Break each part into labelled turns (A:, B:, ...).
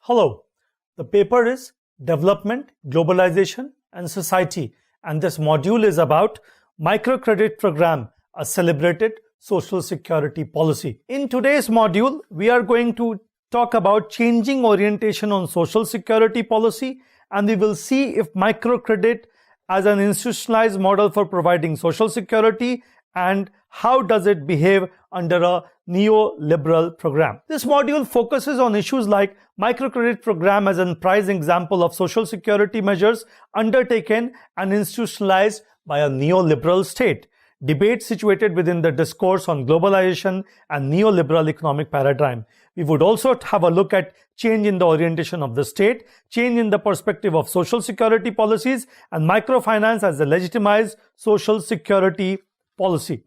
A: Hello, the paper is Development, Globalization and Society, and this module is about Microcredit Program, a celebrated social security policy. In today's module, we are going to talk about changing orientation on social security policy, and we will see if microcredit as an institutionalized model for providing social security and how does it behave under a neoliberal program. This module focuses on issues like microcredit program as a prime example of social security measures undertaken and institutionalized by a neoliberal state. Debate situated within the discourse on globalization and neoliberal economic paradigm. We would also have a look at change in the orientation of the state, change in the perspective of social security policies, and microfinance as a legitimized social security policy.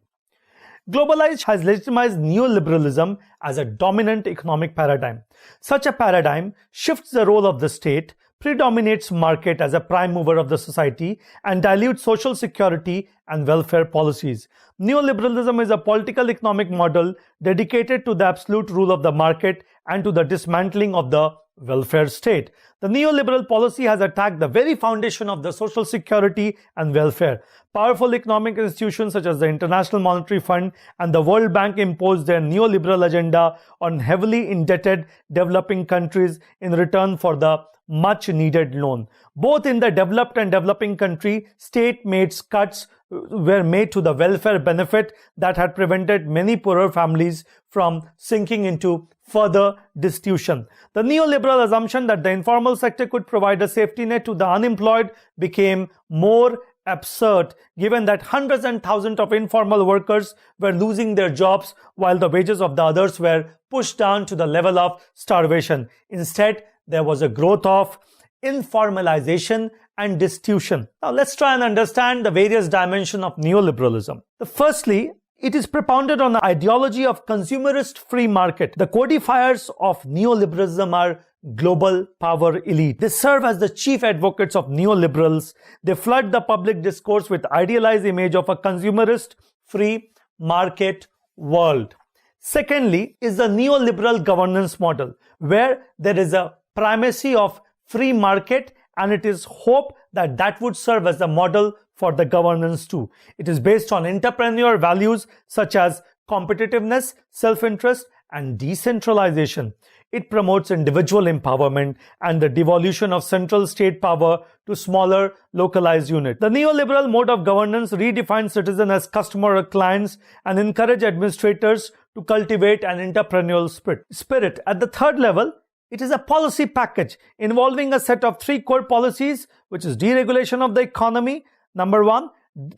A: Globalization has legitimized neoliberalism as a dominant economic paradigm. Such a paradigm shifts the role of the state, predominates market as a prime mover of the society, and dilutes social security and welfare policies. Neoliberalism is a political economic model dedicated to the absolute rule of the market and to the dismantling of the welfare state. The neoliberal policy has attacked the very foundation of the social security and welfare. Powerful economic institutions such as the International Monetary Fund and the World Bank imposed their neoliberal agenda on heavily indebted developing countries in return for the much needed loan. Both in the developed and developing country, state-made cuts were made to the welfare benefit that had prevented many poorer families from sinking into further destitution. The neoliberal assumption that the informal sector could provide a safety net to the unemployed became more absurd, given that hundreds and thousands of informal workers were losing their jobs while the wages of the others were pushed down to the level of starvation. Instead, there was a growth of informalization and destitution. Now let's try and understand the various dimensions of neoliberalism. Firstly, it is propounded on the ideology of consumerist free market. The codifiers of neoliberalism are global power elite. They serve as the chief advocates of neoliberals. They flood the public discourse with idealized image of a consumerist free market world. Secondly is the neoliberal governance model, where there is a primacy of free market, and it is hoped that that would serve as the model for the governance too. It is based on entrepreneurial values such as competitiveness, self-interest, and decentralization. It promotes individual empowerment and the devolution of central state power to smaller localized units. The neoliberal mode of governance redefines citizens as customer or clients and encourage administrators to cultivate an entrepreneurial spirit. At the third level, it is a policy package involving a set of three core policies, which is deregulation of the economy, number one,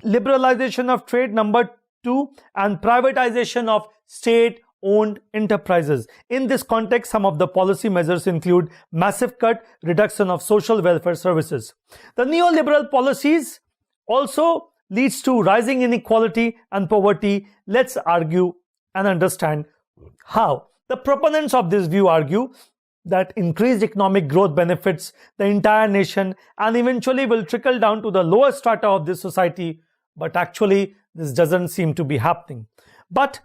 A: liberalization of trade, number two, and privatization of state-owned enterprises. In this context, some of the policy measures include massive reduction of social welfare services. The neoliberal policies also leads to rising inequality and poverty. Let's argue and understand how. The proponents of this view argue that increased economic growth benefits the entire nation and eventually will trickle down to the lower strata of this society. But actually, this doesn't seem to be happening. But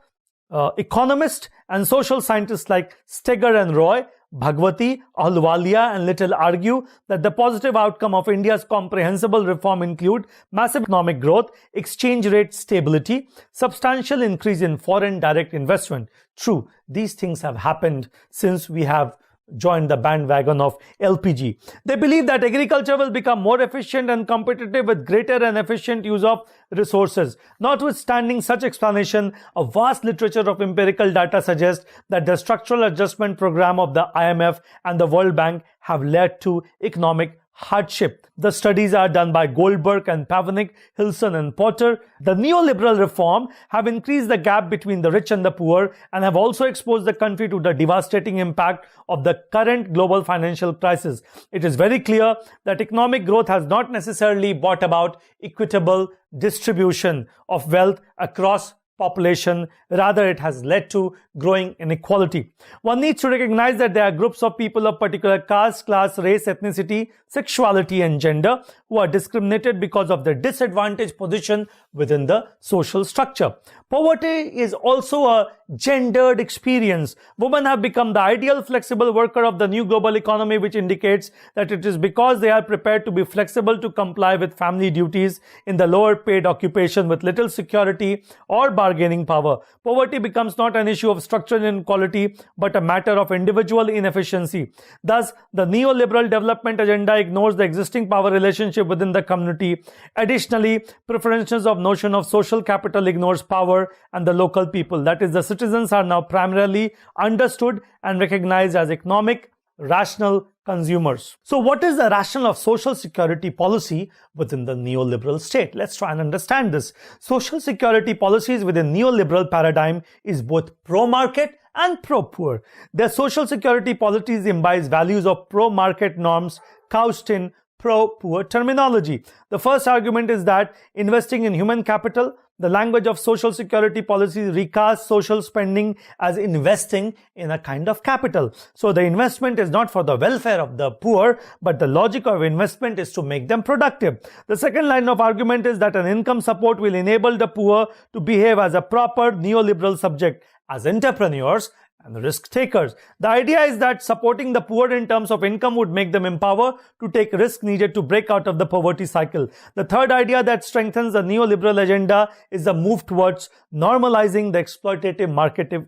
A: economists and social scientists like Steger and Roy, Bhagwati, Ahluwalia and Little argue that the positive outcome of India's comprehensible reform include massive economic growth, exchange rate stability, substantial increase in foreign direct investment. True, these things have happened since we have joined the bandwagon of LPG. They believe that agriculture will become more efficient and competitive with greater and efficient use of resources. Notwithstanding such explanation, a vast literature of empirical data suggests that the structural adjustment program of the IMF and the World Bank have led to economic hardship. The studies are done by Goldberg and Pavnik, Hilson and Potter. The neoliberal reform have increased the gap between the rich and the poor and have also exposed the country to the devastating impact of the current global financial crisis. It is very clear that economic growth has not necessarily brought about equitable distribution of wealth across population. Rather, it has led to growing inequality. One needs to recognize that there are groups of people of particular caste, class, race, ethnicity, sexuality, and gender who are discriminated because of their disadvantaged position within the social structure. Poverty is also a gendered experience. Women have become the ideal flexible worker of the new global economy, which indicates that it is because they are prepared to be flexible to comply with family duties in the lower paid occupation with little security or bargaining power. Poverty becomes not an issue of structural inequality, but a matter of individual inefficiency. Thus, the neoliberal development agenda ignores the existing power relationship within the community. Additionally, preferences of notion of social capital ignores power and the local people. That is, the citizens are now primarily understood and recognized as economic, rational consumers. So what is the rationale of social security policy within the neoliberal state? Let's try and understand this. Social security policies within neoliberal paradigm is both pro-market and pro-poor. Their social security policies embody values of pro-market norms couched in pro-poor terminology. The first argument is that investing in human capital, the language of social security policies recasts social spending as investing in a kind of capital. So the investment is not for the welfare of the poor, but the logic of investment is to make them productive. The second line of argument is that an income support will enable the poor to behave as a proper neoliberal subject, as entrepreneurs and risk takers. The idea is that supporting the poor in terms of income would make them empowered to take risks needed to break out of the poverty cycle. The third idea that strengthens the neoliberal agenda is the move towards normalizing the exploitative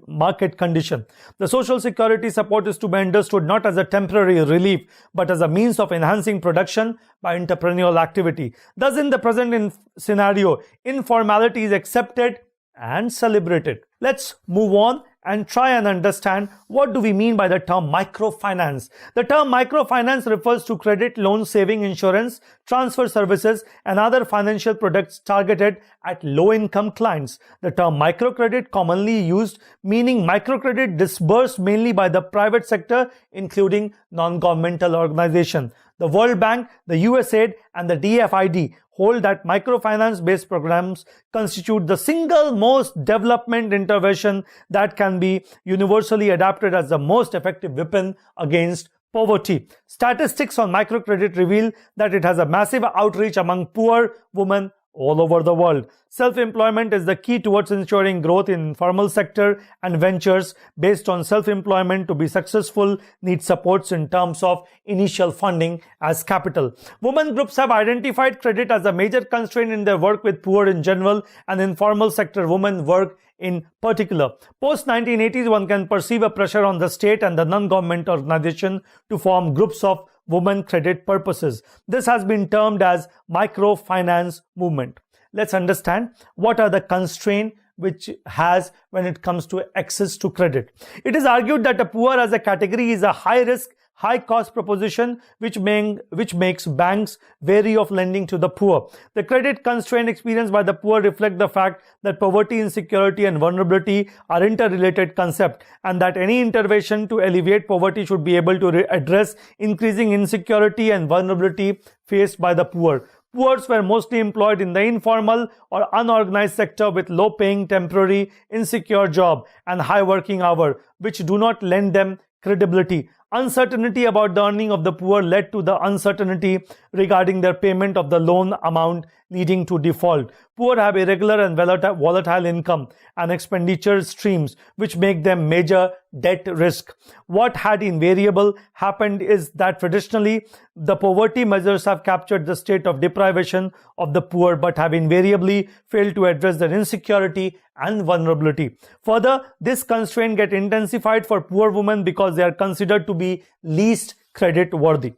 A: market condition. The social security support is to be understood not as a temporary relief, but as a means of enhancing production by entrepreneurial activity. Thus, in the present scenario, informality is accepted and celebrated. Let's move on and try and understand what do we mean by the term microfinance. The term microfinance refers to credit, loan, saving, insurance, transfer services, and other financial products targeted at low-income clients. The term microcredit, commonly used, meaning microcredit disbursed mainly by the private sector, including non-governmental organizations. The World Bank, the USAID, and the DFID hold that microfinance-based programs constitute the single most development intervention that can be universally adapted as the most effective weapon against poverty. Statistics on microcredit reveal that it has a massive outreach among poor women all over the world. Self-employment is the key towards ensuring growth in informal sector, and ventures based on self-employment to be successful need supports in terms of initial funding as capital. Women groups have identified credit as a major constraint in their work with poor in general and informal sector women work in particular. Post-1980s, one can perceive a pressure on the state and the non-government organization to form groups of women credit purposes. This has been termed as microfinance movement. Let's understand what are the constraints which has when it comes to access to credit. It is argued that the poor as a category is a high risk, high cost proposition which makes banks wary of lending to the poor. The credit constraint experienced by the poor reflect the fact that poverty, insecurity, and vulnerability are interrelated concepts, and that any intervention to alleviate poverty should be able to address increasing insecurity and vulnerability faced by the poor. Poors were mostly employed in the informal or unorganized sector with low-paying, temporary, insecure job and high working hour, which do not lend them credibility. Uncertainty about the earning of the poor led to the uncertainty regarding their payment of the loan amount, leading to default. Poor have irregular and volatile income and expenditure streams, which make them major debt risk. What had invariable happened is that traditionally the poverty measures have captured the state of deprivation of the poor, but have invariably failed to address their insecurity and vulnerability. Further, this constraint gets intensified for poor women because they are considered to be least credit worthy.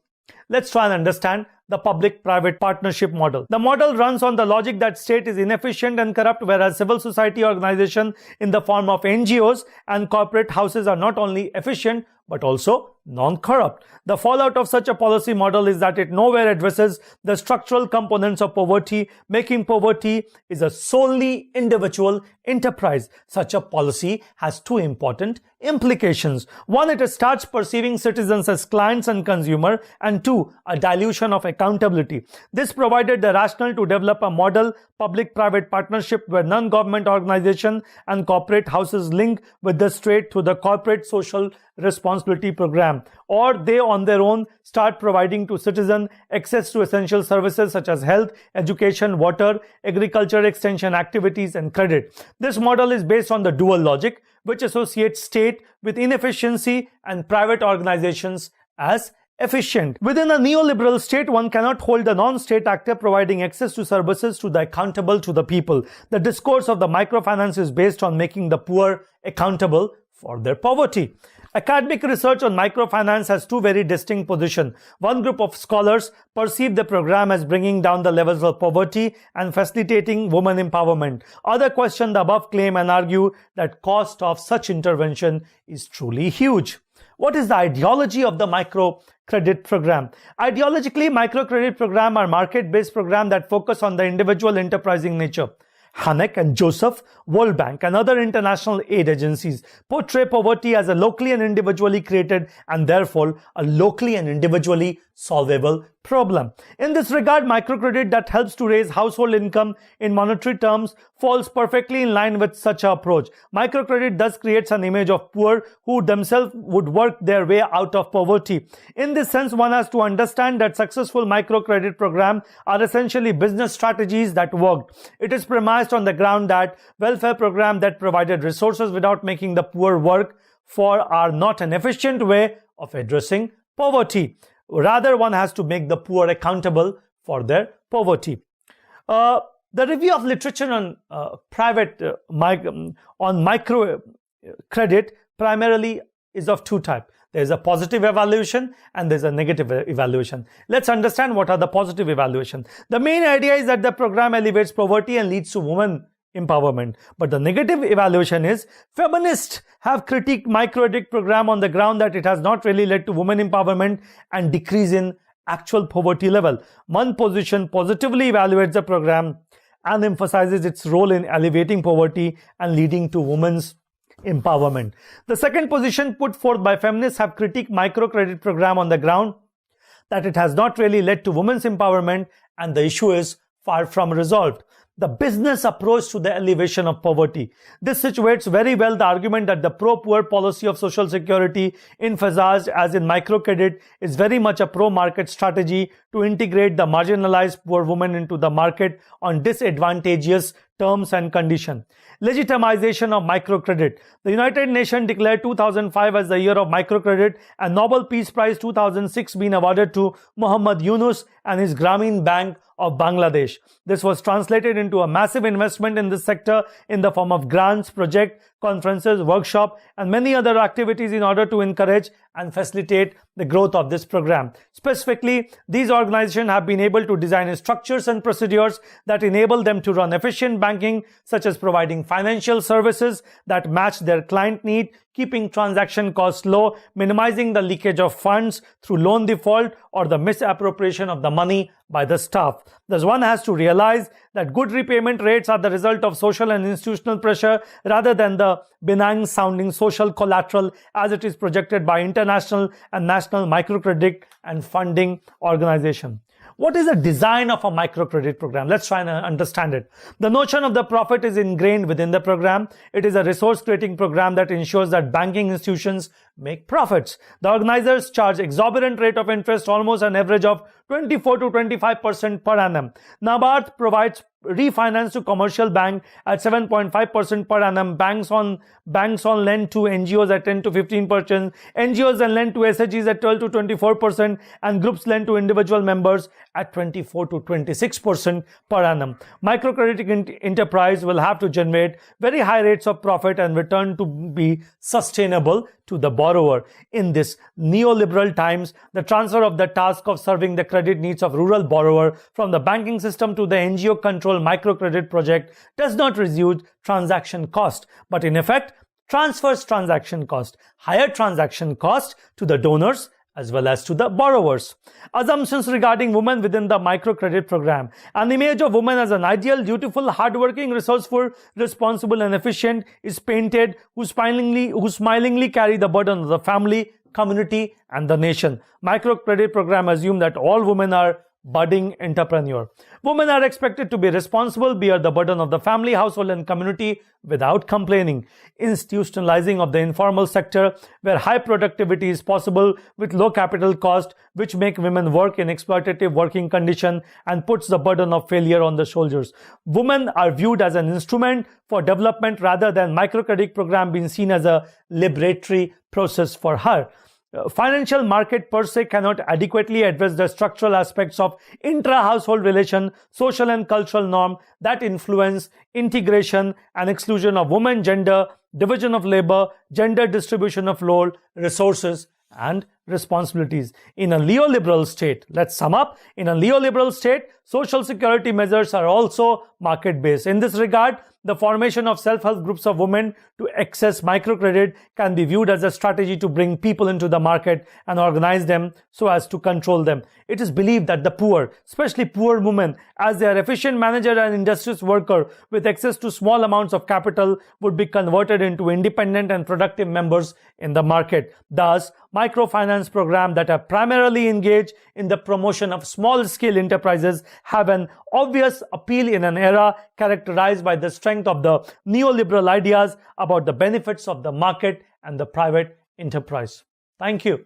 A: Let's try and understand the public-private partnership model. The model runs on the logic that state is inefficient and corrupt, whereas civil society organizations in the form of NGOs and corporate houses are not only efficient but also non-corrupt. The fallout of such a policy model is that it nowhere addresses the structural components of poverty, making poverty is a solely individual enterprise. Such a policy has two important implications. One, it starts perceiving citizens as clients and consumer, and two, a dilution of accountability. This provided the rationale to develop a model public-private partnership where non-government organizations and corporate houses link with the state through the corporate social responsibility program, or they on their own start providing to citizens access to essential services such as health, education, water, agriculture extension activities, and credit. This model is based on the dual logic, which associates state with inefficiency and private organizations as efficient. Within a neoliberal state, one cannot hold a non-state actor providing access to services to the accountable to the people. The discourse of the microfinance is based on making the poor accountable for their poverty. Academic research on microfinance has two very distinct positions. One group of scholars perceive the program as bringing down the levels of poverty and facilitating women empowerment. Others question the above claim and argue that cost of such intervention is truly huge. What is the ideology of the microcredit program? Ideologically, microcredit programs are market-based programs that focus on the individual enterprising nature. Hanek and Joseph, World Bank, and other international aid agencies portray poverty as a locally and individually created and therefore a locally and individually solvable problem. In this regard, microcredit that helps to raise household income in monetary terms falls perfectly in line with such an approach. Microcredit thus creates an image of poor who themselves would work their way out of poverty. In this sense, one has to understand that successful microcredit programs are essentially business strategies that worked. It is premised on the ground that welfare programs that provided resources without making the poor work for are not an efficient way of addressing poverty. Rather, one has to make the poor accountable for their poverty. The review of literature on microcredit primarily is of two types. There is a positive evaluation and there is a negative evaluation. Let's understand what are the positive evaluation. The main idea is that the program elevates poverty and leads to women empowerment. But the negative evaluation is feminists have critiqued microcredit program on the ground that it has not really led to women empowerment and decrease in actual poverty level. One position positively evaluates the program and emphasizes its role in elevating poverty and leading to women's empowerment. The second position put forth by feminists have critiqued microcredit program on the ground that it has not really led to women's empowerment and the issue is far from resolved. The business approach to the elevation of poverty. This situates very well the argument that the pro-poor policy of social security emphasized as in microcredit is very much a pro-market strategy to integrate the marginalized poor women into the market on disadvantageous terms and conditions. Legitimization of microcredit. The United Nations declared 2005 as the year of microcredit and Nobel Peace Prize 2006 been awarded to Muhammad Yunus and his Grameen Bank of Bangladesh. This was translated into a massive investment in this sector in the form of grants, projects, conferences, workshops, and many other activities in order to encourage and facilitate the growth of this program. Specifically, these organizations have been able to design structures and procedures that enable them to run efficient banking, such as providing financial services that match their client need, keeping transaction costs low, minimizing the leakage of funds through loan default or the misappropriation of the money by the staff. Thus, one has to realize that good repayment rates are the result of social and institutional pressure rather than the benign sounding social collateral as it is projected by international and national microcredit and funding organizations. What is the design of a microcredit program? Let's try and understand it. The notion of the profit is ingrained within the program. It is a resource-creating program that ensures that banking institutions make profits. The organizers charge exorbitant rate of interest, almost an average of 24 to 25% per annum. NABARD provides refinance to commercial bank at 7.5% per annum. Banks on lend to NGOs at 10 to 15%. NGOs then lend to SHGs at 12 to 24%, and groups lend to individual members at 24 to 26% per annum. Microcredit enterprise will have to generate very high rates of profit and return to be sustainable to the borrower. In this neoliberal times, the transfer of the task of serving the credit needs of rural borrower from the banking system to the NGO controlled microcredit project does not reduce transaction cost, but in effect transfers transaction cost, higher transaction cost to the donors as well as to the borrowers. Assumptions regarding women within the microcredit program. An image of women as an ideal, dutiful, hardworking, resourceful, responsible and efficient is painted, who smilingly carry the burden of the family, community and the nation. Microcredit program assume that all women are budding entrepreneur. Women are expected to be responsible, bear the burden of the family, household and community without complaining. Institutionalizing of the informal sector where high productivity is possible with low capital cost, which make women work in exploitative working condition and puts the burden of failure on the shoulders. Women are viewed as an instrument for development rather than microcredit program being seen as a liberatory process for her. Financial market per se cannot adequately address the structural aspects of intra-household relation, social and cultural norm that influence integration and exclusion of women, gender, division of labor, gender distribution of load, resources and responsibilities. In a neoliberal state, let's sum up, in a neoliberal state, social security measures are also market-based. In this regard, the formation of self-help groups of women to access microcredit can be viewed as a strategy to bring people into the market and organize them so as to control them. It is believed that the poor, especially poor women, as they are efficient manager and industrious worker with access to small amounts of capital, would be converted into independent and productive members in the market. Thus, microfinance programs that are primarily engaged in the promotion of small-scale enterprises have an obvious appeal in an era characterized by the strength of the neoliberal ideas about the benefits of the market and the private enterprise. Thank you.